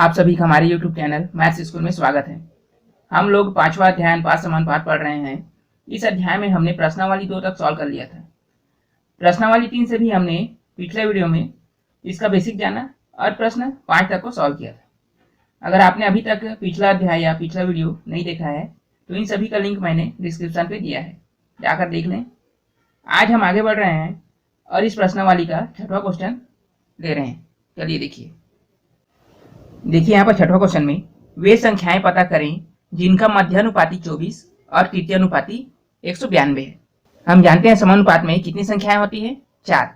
आप सभी का हमारे YouTube चैनल मैथ्स स्कूल में स्वागत है। हम लोग पांचवा अध्याय अनुपात समानुपात पढ़ रहे हैं। इस अध्याय में हमने प्रश्नावली 2 तक सॉल्व कर लिया था। प्रश्नावली 3 से भी हमने पिछले वीडियो में इसका बेसिक जाना और प्रश्न 5 तक को सॉल्व किया था। अगर आपने अभी तक पिछला अध्याय या पिछला वीडियो नहीं देखा है तो इन सभी का लिंक मैंने डिस्क्रिप्शन पे दिया है, जाकर देख लें। आज हम आगे बढ़ रहे हैं और इस प्रश्नावली का 6वां क्वेश्चन ले रहे हैं। चलिए देखिए यहाँ पर 6वां क्वेश्चन में वे संख्याएं पता करें जिनका मध्यानुपाती 24 और तृतीयानुपाती 192 है। हम जानते हैं समानुपात में कितनी संख्याएं होती है? 4।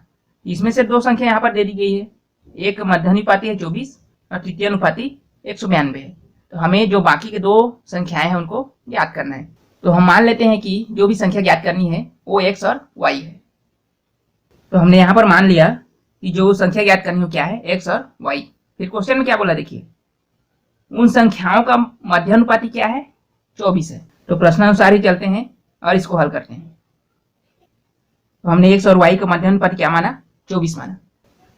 इसमें से 2 संख्या यहाँ पर दे दी गई है, एक मध्यानुपाती है 24 और तृतीयानुपाती 192 है। तो हमें जो बाकी के 2 संख्याएं हैं उनको ज्ञात करना है। तो हम मान लेते हैं कि जो भी संख्या ज्ञात करनी है वो x और y है। तो हमने यहाँ पर मान लिया कि जो संख्या ज्ञात करनी हो क्या है, x और y। फिर क्वेश्चन में क्या बोला देखिए, उन संख्याओं का मध्यानुपाती क्या है? 24 है। तो प्रश्नानुसार ही चलते हैं और इसको हल करते हैं। तो हमने x और y का मध्यानुपाती क्या माना? 24 माना।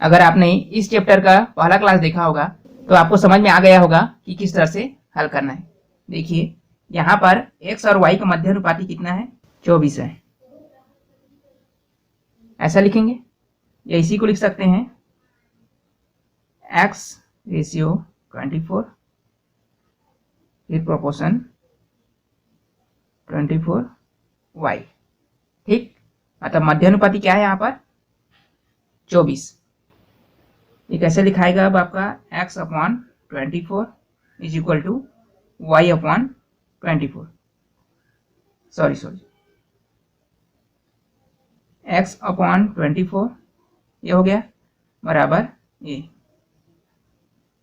अगर आपने इस चैप्टर का पहला क्लास देखा होगा तो आपको समझ में आ गया होगा कि किस तरह से हल करना है। देखिए यहाँ पर x और y का मध्यानुपाती कितना है? 24 है। ऐसा लिखेंगे या इसी को लिख सकते हैं x रेशियो 24 फिर प्रोपोर्शन 24 y। ठीक, मतलब मध्यानुपाती क्या है यहाँ पर? 24। ये कैसे लिखाएगा अब आपका x upon 24 is equal to y upon 24, sorry x upon 24 ये हो गया बराबर ये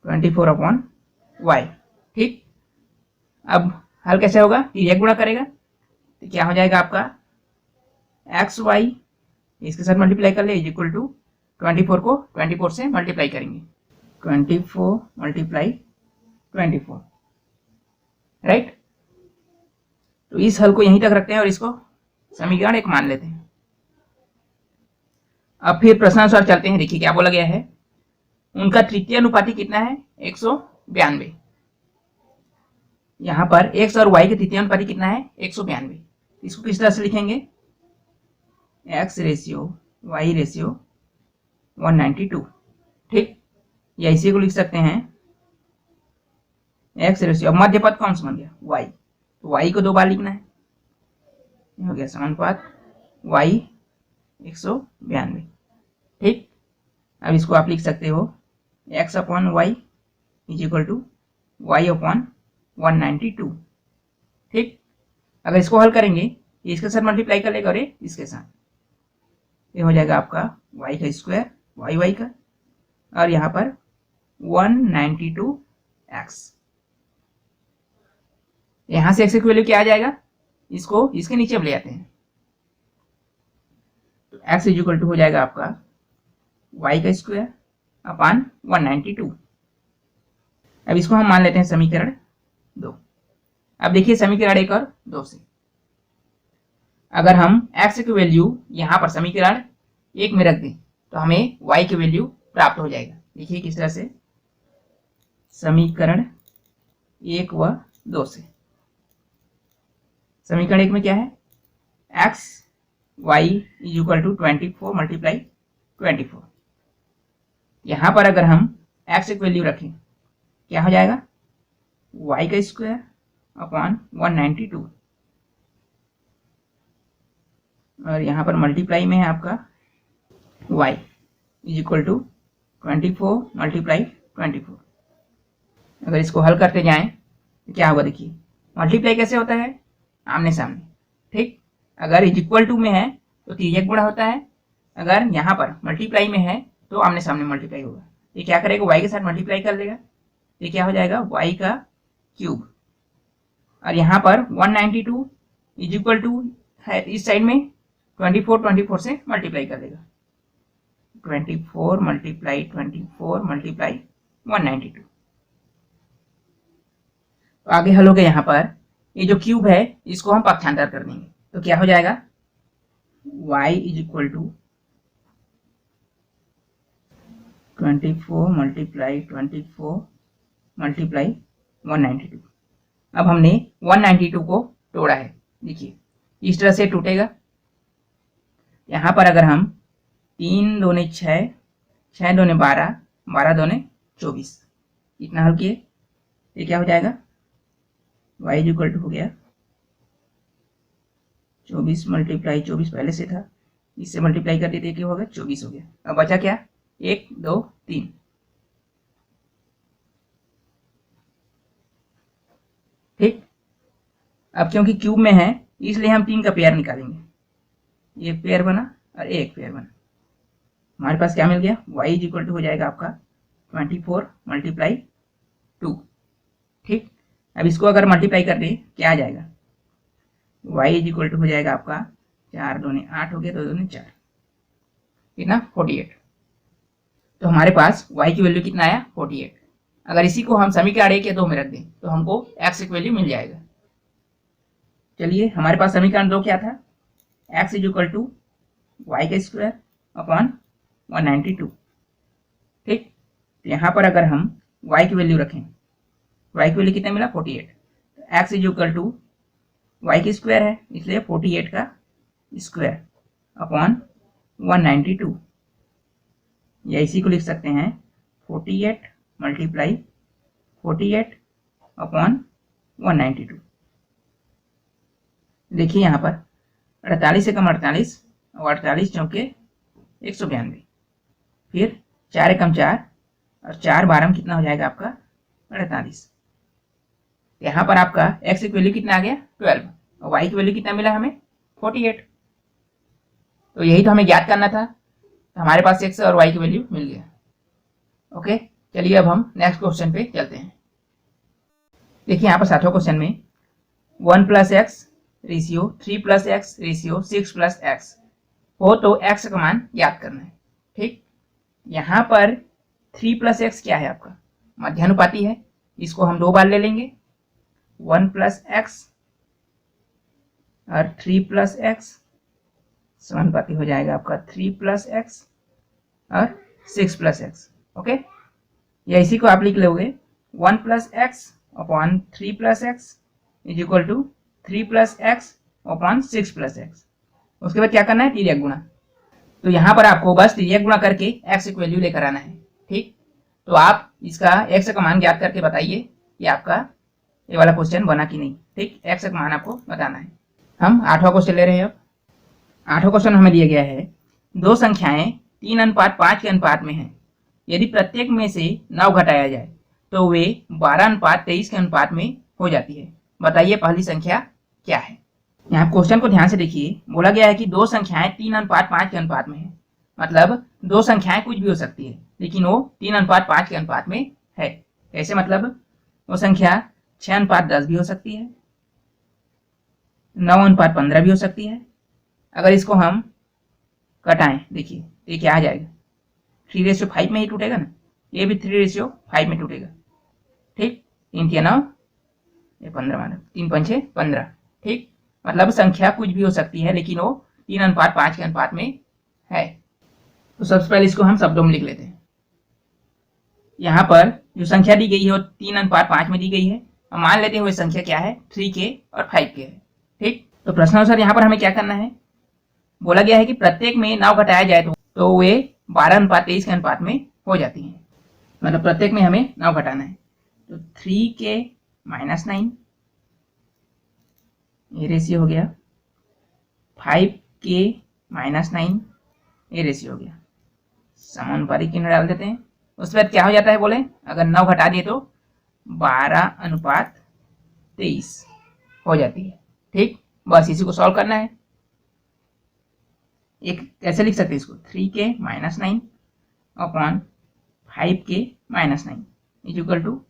24 अपॉन y। ठीक, अब हल कैसे होगा? ये गुणा करेगा तो क्या हो जाएगा आपका एक्स वाई इसके साथ मल्टीप्लाई कर ले इज इक्वल टू 24 को 24 से मल्टीप्लाई करेंगे, 24 मल्टीप्लाई 24, राइट। तो इस हल को यहीं तक रखते हैं और इसको समीकरण 1 मान लेते हैं। अब फिर प्रश्नानुसार चलते हैं। देखिए क्या बोला गया है, उनका तृतीयानुपाती कितना है? 192। यहाँ पर x और y के तृतीयानुपाती कितना है? 192। इसको किस तरह से लिखेंगे? x ratio y ratio 192। ठीक, या इसी को लिख सकते हैं x रेशियो, अब मध्य पद कौन सा बन गया? y। तो y को 2 बार लिखना है, हो गया समानुपात y 192। ठीक, अब इसको आप लिख सकते हो x upon y is equal to y upon 192। ठीक, अगर इसको हल करेंगे इसके साथ मल्टीप्लाई कर लेगा और इसके साथ, ये हो जाएगा आपका y का स्क्वायर y का, और यहाँ पर 192x। यहाँ से x की वैल्यू क्या आ जाएगा? इसको इसके नीचे ले आते हैं तो x इज इक्वल टू हो जाएगा आपका y का स्क्वायर अपॉन 192। अब इसको हम मान लेते हैं समीकरण 2। अब देखिए समीकरण 1 और 2 से अगर हम x की वैल्यू यहाँ पर समीकरण 1 में रख दें तो हमें y की वैल्यू प्राप्त हो जाएगा। देखिए किस तरह से, समीकरण 1 व 2 से। समीकरण 1 में क्या है? x y is equal to 24 multiply 24। यहाँ पर अगर हम x की वैल्यू रखें क्या हो जाएगा? y का स्क्वायर अपॉन 192, और यहाँ पर मल्टीप्लाई में है आपका y is equal to 24 multiply 24। अगर इसको हल करते जाएं तो क्या होगा? देखिए मल्टीप्लाई कैसे होता है? आमने सामने। ठीक, अगर इज इक्वल टू में है तो तिर्यक गुणा होता है, अगर यहाँ पर मल्टीप्लाई में है तो आमने सामने मल्टीप्लाई होगा। ये क्या करेगा? y के साथ मल्टीप्लाई कर लेगा, ये क्या हो जाएगा? y का क्यूब, और यहाँ पर 192 इज इक्वल टू है इस साइड में 24 से मल्टीप्लाई कर देगा, 24 मल्टीप्लाई 24 मल्टीप्लाई 192। तो आगे हल हो गया। यहाँ पर ये जो क्यूब है इसको हम पक्षांतर कर देंगे तो क्या हो जाएगा? y is equal to 24 multiply 24 multiply 192। अब हमने 192 को तोड़ा है, देखिए इस तरह से टूटेगा। यहाँ पर अगर हम 3 दूने 6, 6 दूने 12, 12 दूने 24 इतना हल किए, ये क्या हो जाएगा, y इक्वल टू हो गया 24 मल्टीप्लाई 24 पहले से था, इससे मल्टीप्लाई कर देते क्या होगा 24 हो गया। अब बचा क्या, 1 2 3, ठीक। अब क्योंकि क्यूब में है इसलिए हम 3 का पेयर निकालेंगे, एक पेयर बना और एक पेयर बना। हमारे पास क्या मिल गया, y इक्वल टू हो जाएगा आपका 24 मल्टीप्लाई 2, ठीक। अब इसको अगर मल्टीप्लाई कर दें क्या आ जाएगा, y इक्वल टू हो जाएगा आपका 4 दूने 8 हो गया, 2 दूने 4, कितना 48। तो हमारे पास y की वैल्यू कितना आया 48। अगर इसी को हम समीकरण 1 या 2 में रख दें तो हमको x की वैल्यू मिल जाएगा। चलिए हमारे पास समीकरण 2 क्या था, x इक्वल टू वाई का स्क्वायर अपॉन 192, ठीक। तो यहाँ पर अगर हम y की वैल्यू रखें, y की वैल्यू कितना मिला 48, तो x इक्वल टू वाई की स्क्वायर है इसलिए 48 का स्क्वायर अपॉन 192, या इसी को लिख सकते हैं 48 मल्टीप्लाई 48 अपॉन 192। देखिए यहाँ पर 48 से कम 48 और 48 चौके 192, फिर 4 एकम 4 और 4 12 कितना हो जाएगा आपका 48। यहाँ पर आपका x की वैल्यू कितना आ गया 12 और y की वैल्यू कितना मिला हमें 48। तो यही तो हमें ज्ञात करना था, तो हमारे पास x और y की वैल्यू मिल गया। ओके, चलिए अब हम नेक्स्ट क्वेश्चन पे चलते हैं। देखिए यहाँ पर 7वां क्वेश्चन में 1 plus x ratio 3 plus x ratio 6 plus x हो तो x का मान याद करना है, ठीक। यहाँ पर 3 प्लस एक्स क्या है आपका मध्यानुपाती है, इसको हम 2 बार ले लेंगे, 1 प्लस एक्स और 3 प्लस एक्स समानुपाती हो जाएगा आपका 3 प्लस एक्स और 6 प्लस एक्स। ओके, या इसी को आप लिख लोगे 1 plus x upon 3 plus x is equal to 3 plus x upon 6 plus x. उसके बाद क्या करना है, तिर्यक गुणा। तो यहाँ पर आपको बस तिर्यक गुणा करके एक्स की वैल्यू लेकर आना है, ठीक। तो आप इसका एक्स का मान ज्ञात करके बताइए कि आपका ये वाला क्वेश्चन बना कि नहीं, ठीक। एक्स का मान आपको बताना है। हम 8वां क्वेश्चन ले रहे हैं। अब 8वां क्वेश्चन हमें दिया गया है, दो संख्याएं 3:5 के अनुपात में हैं, यदि प्रत्येक में से 9 घटाया जाए तो वे 12:23 के अनुपात में हो जाती है, बताइए पहली संख्या क्या है। यहाँ क्वेश्चन को ध्यान से देखिए, बोला गया है कि दो संख्याएं 3:5 के अनुपात में है, मतलब दो संख्याएं कुछ भी हो सकती है लेकिन वो 3:5 के अनुपात में है। कैसे, मतलब वो संख्या 6:10 भी हो सकती है, 9:15 भी हो सकती है। अगर इसको हम कटाएं, देखिए ये क्या आ जाएगा, 3:5 में ही टूटेगा ना, ये भी 3:5 में टूटेगा, ठीक। 3 के 9 ये 15 माना, 3 5 15, ठीक। मतलब संख्या कुछ भी हो सकती है लेकिन वो 3:5 के अनुपात में है। तो सबसे पहले इसको हम शब्दों में लिख लेते हैं। यहाँ पर जो संख्या दी गई है वो 3:5 में दी गई है, और मान लेते हैं वो संख्या क्या है 3 के और 5 के है, ठीक। तो प्रश्नानुसार यहाँ पर हमें क्या करना है, बोला गया है कि प्रत्येक में 9 घटाया जाए तो वे 12:23 के अनुपात में हो जाती हैं, मतलब प्रत्येक में हमें 9 घटाना है। तो 3 के -9 ये रेशियो हो गया, 5 के -9 ये रेशियो हो गया, समानुपाती चिन्ह डाल देते हैं। उसके बाद क्या हो जाता है बोले, अगर 9 घटा दिए तो 12:23 हो जाती है, ठीक। बस इसी को सॉल्व करना है। एक कैसे लिख सकते हैं इसको, 3 के -9 अपॉन 5 के -9 इज इक्वल टू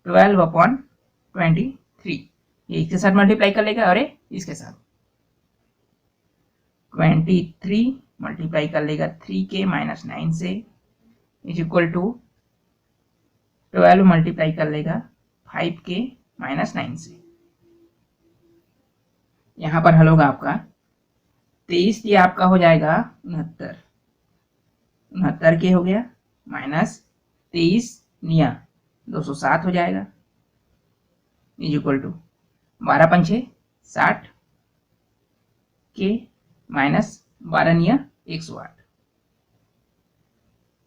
12/23। ये इसके साथ मल्टीप्लाई कर लेगा और इसके साथ 23 मल्टीप्लाई कर लेगा 3 के -9 से इज इक्वल टू 12 मल्टीप्लाई कर लेगा 5 के -9 से। यहाँ पर हल होगा आपका 23, ये आपका हो जाएगा 69 के हो गया, -23 निया 207 हो जाएगा, इज इक्वल टू 12 पंचे 60 के माइनस 12 निया 108।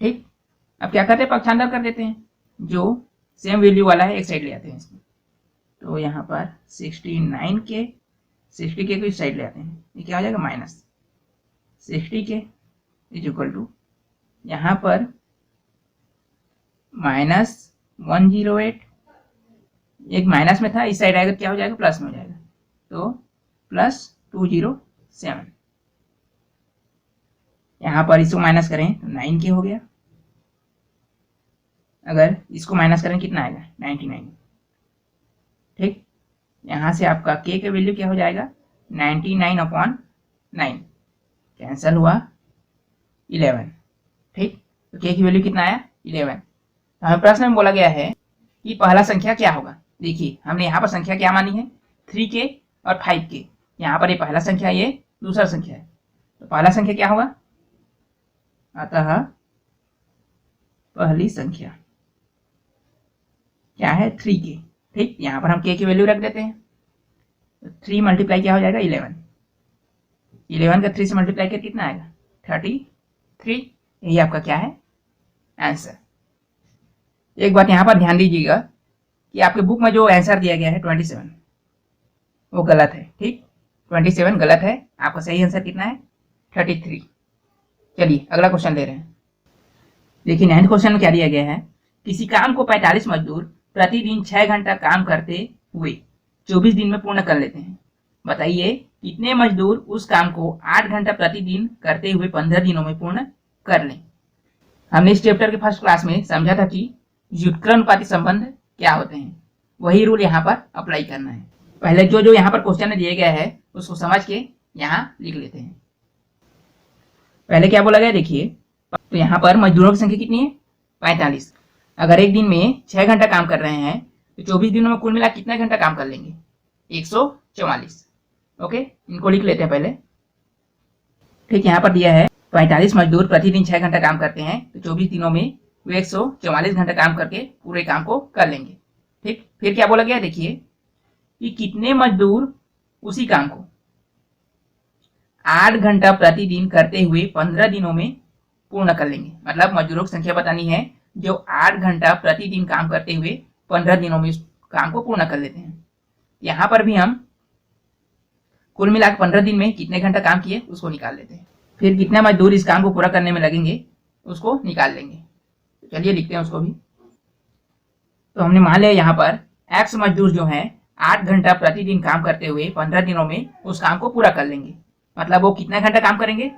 ठीक, अब क्या करते हैं, पक्षांतर कर देते हैं, जो सेम वैल्यू वाला है एक साइड ले आते हैं इसको। तो यहाँ पर 69 के 60 के को इस साइड ले आते हैं, ये क्या हो जाएगा माइनस 60 के इज इक्वल टू यहाँ पर माइनस 108, एक माइनस में था, इस साइड आएगा क्या हो जाएगा प्लस में हो जाएगा, तो प्लस 207। यहाँ पर इसको माइनस करें तो 9 के हो गया, अगर इसको माइनस करें कितना आएगा 99। ठीक, यहाँ से आपका के का वैल्यू क्या हो जाएगा 99/9, कैंसिल हुआ 11। ठीक, तो के की वैल्यू कितना आया 11। तो हमें प्रश्न में बोला गया है कि पहला संख्या क्या होगा। देखिए हमने यहाँ पर संख्या क्या मानी है 3k और 5k, यहाँ पर ये पहला संख्या ये दूसरा संख्या है, तो पहला संख्या क्या होगा, अतः पहली संख्या क्या है 3k। ठीक, यहाँ पर हम k की वैल्यू रख देते हैं, तो 3 मल्टीप्लाई क्या हो जाएगा 11, 11 का 3 से मल्टीप्लाई कर कितना आएगा 33। यही आपका क्या है आंसर। एक बात यहाँ पर ध्यान दीजिएगा कि आपके बुक में जो आंसर दिया गया है 27 वो गलत है। ठीक, 27 गलत है, आपका सही आंसर कितना है 33। चलिए अगला क्वेश्चन ले रहे हैं। देखिए 9th क्वेश्चन में क्या दिया गया है, किसी काम को 45 मजदूर प्रतिदिन 6 घंटा काम करते हुए 24 दिन में पूर्ण कर लेते हैं। बताइए कितने मजदूर उस काम को 8 घंटा प्रतिदिन करते हुए 15 दिनों में पूर्ण कर लें। हमने इस चैप्टर के फर्स्ट क्लास में समझा था कि व्युत्क्रमानुपाती संबंध क्या होते हैं, वही रूल यहाँ पर अप्लाई करना है। पहले जो यहाँ पर क्वेश्चन में दिया गया है उसको समझ के यहाँ लिख लेते हैं। पहले क्या बोला गया देखिए, तो यहाँ पर मजदूरों की संख्या कितनी है 45। अगर एक दिन में 6 घंटा काम कर रहे हैं तो 24 दिनों में कुल मिला कितना घंटा काम कर लेंगे 144। ओके, इनको लिख लेते हैं पहले। ठीक, यहाँ पर दिया है 45 मजदूर प्रतिदिन 6 घंटा काम करते हैं तो 24 दिनों में वे 144 घंटा काम करके पूरे काम को कर लेंगे। ठीक, फिर क्या बोला गया देखिए कि कितने मजदूर उसी काम को 8 घंटा प्रतिदिन करते हुए 15 दिनों में पूर्ण कर लेंगे। मतलब मजदूरों की संख्या बतानी है जो 8 घंटा प्रतिदिन काम करते हुए 15 दिनों में इस काम को पूर्ण कर लेते हैं। यहाँ पर भी हम कुल मिलाकर 15 दिन में कितने घंटा काम किए उसको निकाल लेते हैं, फिर कितने मजदूर इस काम को पूरा करने में लगेंगे उसको निकाल लेंगे। तो चलिए लिखते हैं उसको भी। तो हमने मान लिया यहाँ पर x मजदूर जो है 8 घंटा प्रतिदिन काम करते हुए 15 दिनों में उस काम को पूरा कर लेंगे। मतलब वो कितना घंटा काम करेंगे,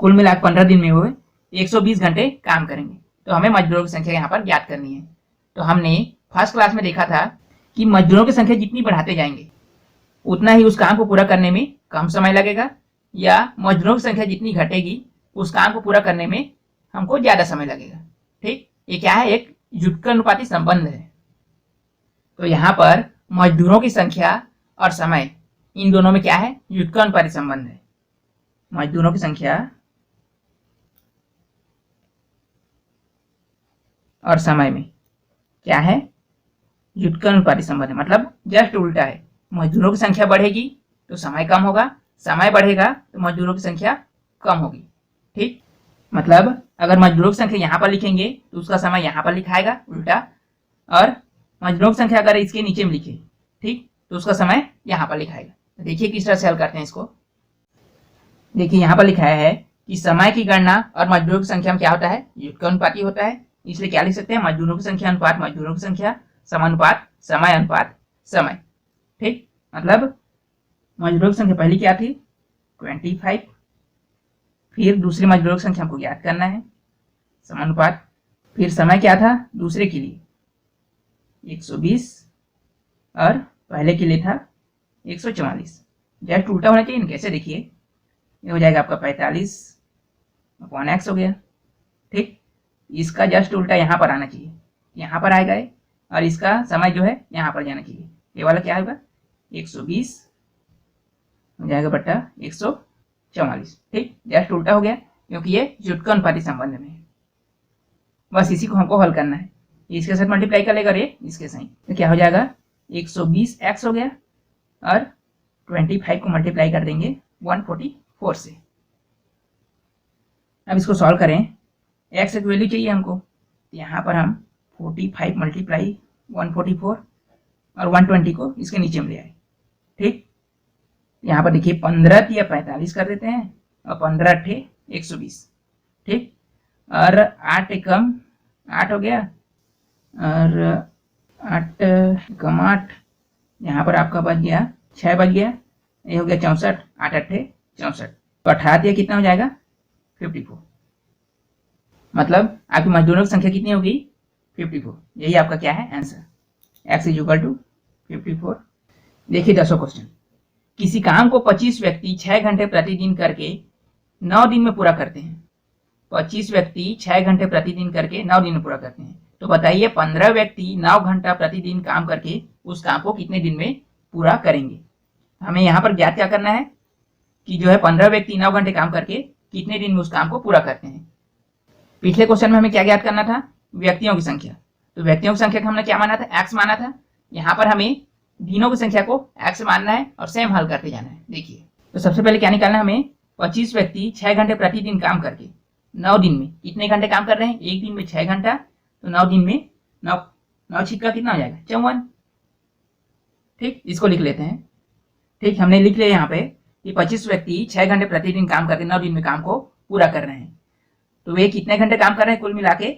कुल मिलाकर 15 दिन में वो 120 घंटे काम करेंगे। तो हमें मजदूरों की संख्या यहाँ पर ज्ञात करनी है। तो हमने फर्स्ट क्लास में देखा था कि मजदूरों की संख्या जितनी बढ़ाते जाएंगे उतना ही उस काम को पूरा करने में कम समय लगेगा, या मजदूरों की संख्या जितनी घटेगी उस काम को पूरा करने में हमको ज्यादा समय लगेगा। ठीक, ये क्या है, एक व्युत्क्रमानुपाती संबंध है। तो यहाँ पर मजदूरों की संख्या और समय इन दोनों में क्या है, व्युत्क्रमानुपाती संबंध है। मजदूरों की संख्या और समय में क्या है, व्युत्क्रमानुपाती संबंध है। मतलब जस्ट उल्टा है, मजदूरों की संख्या बढ़ेगी तो समय कम होगा, समय बढ़ेगा तो मजदूरों की संख्या कम होगी। ठीक, मतलब अगर मजदूरों की संख्या यहाँ पर लिखेंगे तो उसका समय यहाँ पर लिखाएगा उल्टा, और मजदूरों की संख्या अगर इसके नीचे में लिखे ठीक तो उसका समय यहाँ पर लिखाएगा। तो देखिए किस तरह से हल करते हैं इसको। देखिए यहाँ पर लिखाया है कि समय की गणना और मजदूरों की संख्या में क्या होता है, व्युत्क्रमानुपाती होता है। इसलिए क्या लिख सकते हैं, मजदूरों की संख्या अनुपात मजदूरों की संख्या, समानुपात समय अनुपात समय। ठीक, मतलब मजदूरों की संख्या पहली क्या थी 25, फिर दूसरी मजदूरों की संख्या हमको ज्ञात करना है समानुपात, फिर समय क्या था दूसरे के लिए 120 और पहले के लिए था 144। जस्ट उल्टा होना चाहिए। कैसे, देखिए ये हो जाएगा आपका 45/x हो गया। ठीक, इसका जस्ट उल्टा यहाँ पर आना चाहिए, यहाँ पर आएगा ये, और इसका समय जो है यहाँ पर जाना चाहिए। ये वाला क्या होगा 120 हो जाएगा बट्टा 144। ठीक, जस्ट उल्टा हो गया क्योंकि ये व्युत्क्रमानुपाती संबंध में है। बस इसी को हमको हल करना है। इसके साथ मल्टीप्लाई कर लेगा रे इसके साइन, तो क्या हो जाएगा 120x हो गया और 25 को मल्टीप्लाई कर देंगे 144 से। अब इसको सॉल्व करें, x की वैल्यू चाहिए हमको, तो यहाँ पर हम 45 मल्टीप्लाई 144 और 120 को इसके नीचे में ले आए। ठीक, यहाँ पर देखिए 15 या 45 कर देते हैं और 15 अट्ठे 120। ठीक, और 8 एकम 8 हो गया और 8 कम 8, यहाँ पर आपका बच गया 6 बच गया, ये हो गया 64, 8 अट्ठे 64, तो 18 कितना हो जाएगा 54। मतलब आपकी मजदूरों की संख्या कितनी होगी 54। यही आपका क्या है आंसर, x = 54। देखिए 10वां क्वेश्चन, किसी काम को 25 व्यक्ति 6 घंटे प्रतिदिन करके 9 दिन में पूरा करते हैं। 25 व्यक्ति 6 घंटे प्रतिदिन करके 9 दिन में पूरा करते हैं, तो बताइए 15 व्यक्ति 9 घंटा प्रतिदिन काम करके उस काम को कितने दिन में पूरा करेंगे। हमें यहाँ पर ज्ञात क्या करना है कि जो है 15 व्यक्ति 9 घंटे काम करके कितने दिन में उस काम को पूरा करते हैं। पिछले क्वेश्चन में हमें क्या ज्ञात करना था, व्यक्तियों की संख्या, तो व्यक्तियों की संख्या को हमने क्या माना था, x माना था। यहाँ पर हमें दिनों की संख्या को x मानना है और सेम हल करते जाना है। देखिए, तो सबसे पहले क्या निकालना है हमें, 25 व्यक्ति 6 घंटे प्रतिदिन काम करके 9 दिन में कितने घंटे काम कर रहे हैं, एक दिन में 6 घंटा, तो 9 दिन में 9 छिक्का कितना हो जाएगा 54। ठीक, इसको लिख लेते हैं। ठीक, हमने लिख लिया यहाँ पे कि 25 व्यक्ति 6 घंटे प्रतिदिन काम करके 9 दिन में काम को पूरा कर रहे हैं, तो वे कितने घंटे काम कर रहे हैं, कुल मिला के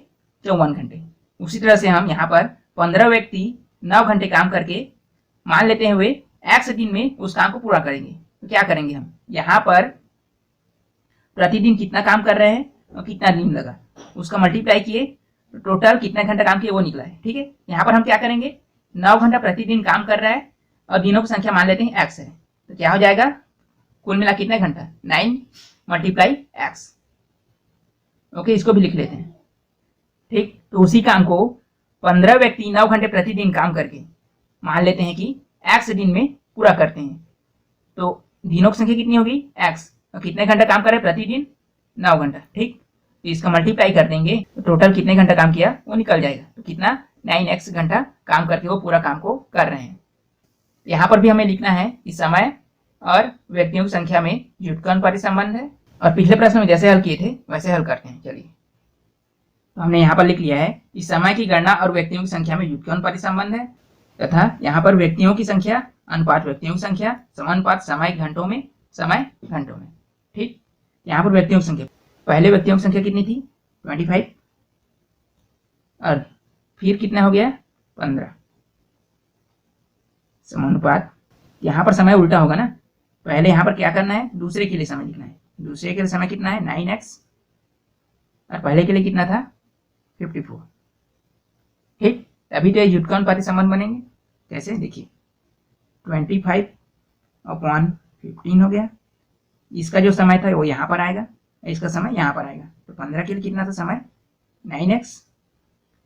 54 घंटे। उसी तरह से हम यहाँ पर 15 व्यक्ति 9 घंटे काम करके मान लेते हैं वे x दिन में उस काम को पूरा करेंगे, तो क्या करेंगे हम यहाँ पर प्रतिदिन कितना काम कर रहे हैं और कितना दिन लगा उसका मल्टीप्लाई किए, तो टोटल कितना घंटा काम किए वो निकला है। ठीक है, यहाँ पर हम क्या करेंगे, 9 घंटा प्रतिदिन काम कर रहा है और दिनों की संख्या मान लेते हैं x है, तो क्या हो जाएगा कुल मिला कितना घंटा 9 × x। ओके, इसको भी लिख लेते हैं। ठीक, तो उसी काम को 15 व्यक्ति 9 घंटे प्रतिदिन काम करके मान लेते हैं कि x दिन में पूरा करते हैं, तो दिनों की संख्या कितनी होगी x, और कितने घंटा काम कर रहे हैं प्रतिदिन 9 घंटा। ठीक, तो इसका मल्टीप्लाई कर देंगे तो टोटल कितने घंटा काम किया वो निकल जाएगा, तो कितना 9x घंटा काम करके वो पूरा काम को कर रहे हैं। यहाँ पर भी हमें लिखना है कि समय और व्यक्तियों की संख्या में व्युत्क्रमानुपाती संबंध है, और पिछले प्रश्न में जैसे हल किए थे वैसे हल करते हैं। चलिए, तो हमने यहाँ पर लिख लिया है कि समय की गणना और व्यक्तियों की संख्या में व्युत्क्रमानुपाती संबंध है, तथा यहाँ पर व्यक्तियों की संख्या अनुपात व्यक्तियों की संख्या समानुपात समय घंटों में समय घंटों में। ठीक, यहाँ पर व्यक्तियों की संख्या, पहले व्यक्तियों की संख्या कितनी थी 25 और फिर कितना हो गया 15, समानुपात। यहाँ पर समय उल्टा होगा ना, पहले यहाँ पर क्या करना है, दूसरे के लिए समय लिखना है, दूसरे के लिए समय कितना है 9x और पहले के लिए कितना था 54। ठीक, तभी तो ये व्युत्क्रमानुपाती संबंध बनेंगे। कैसे, देखिए 25/15 हो गया, इसका जो समय था वो यहाँ पर आएगा, इसका समय यहाँ पर आएगा, तो 15 के लिए कितना था समय 9x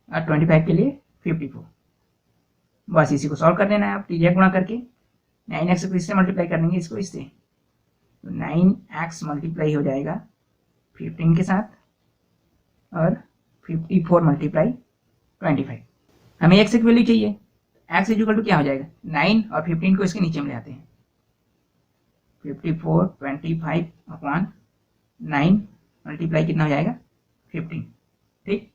और 25 के लिए 54। बस इसी को सॉल्व कर देना है आप, त्रिज्या गुणा करके 9x को इससे मल्टीप्लाई कर देंगे, इसको इससे, तो 9x मल्टीप्लाई हो जाएगा 15 के साथ और 54 मल्टीप्लाई 25। हमें x की वैल्यू चाहिए, x = क्या हो जाएगा 9 और 15 को इसके नीचे में ले आते हैं, 54 25/9 मल्टीप्लाई कितना हो जाएगा 15। ठीक,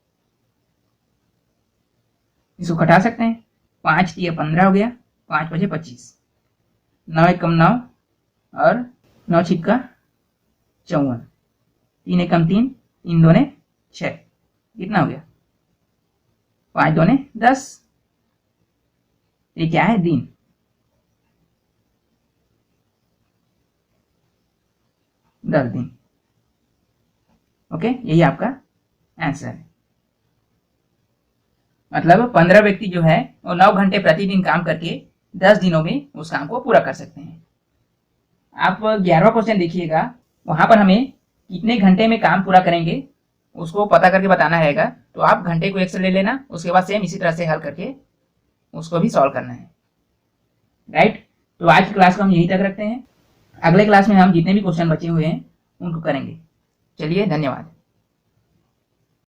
इसको घटा सकते हैं, 5 × 15 हो गया, 5 × 5 = 25, 9 × 9 और 9 छिक्का 54, 3 × 3, 3 2 6, कितना हो गया 5 2 10। ये क्या है दिन, दस दिन। ओके, यही आपका आंसर है। मतलब 15 व्यक्ति जो है वो 9 घंटे प्रतिदिन काम करके 10 दिनों में उस काम को पूरा कर सकते हैं। आप 11वां क्वेश्चन देखिएगा, वहां पर हमें कितने घंटे में काम पूरा करेंगे उसको पता करके बताना रहेगा, तो आप घंटे को 1 से ले लेना, उसके बाद सेम इसी तरह से हल करके उसको भी सॉल्व करना है। राइट, तो आज की क्लास को हम यहीं तक रखते हैं, अगले क्लास में हम जितने भी क्वेश्चन बचे हुए हैं उनको करेंगे। चलिए, धन्यवाद।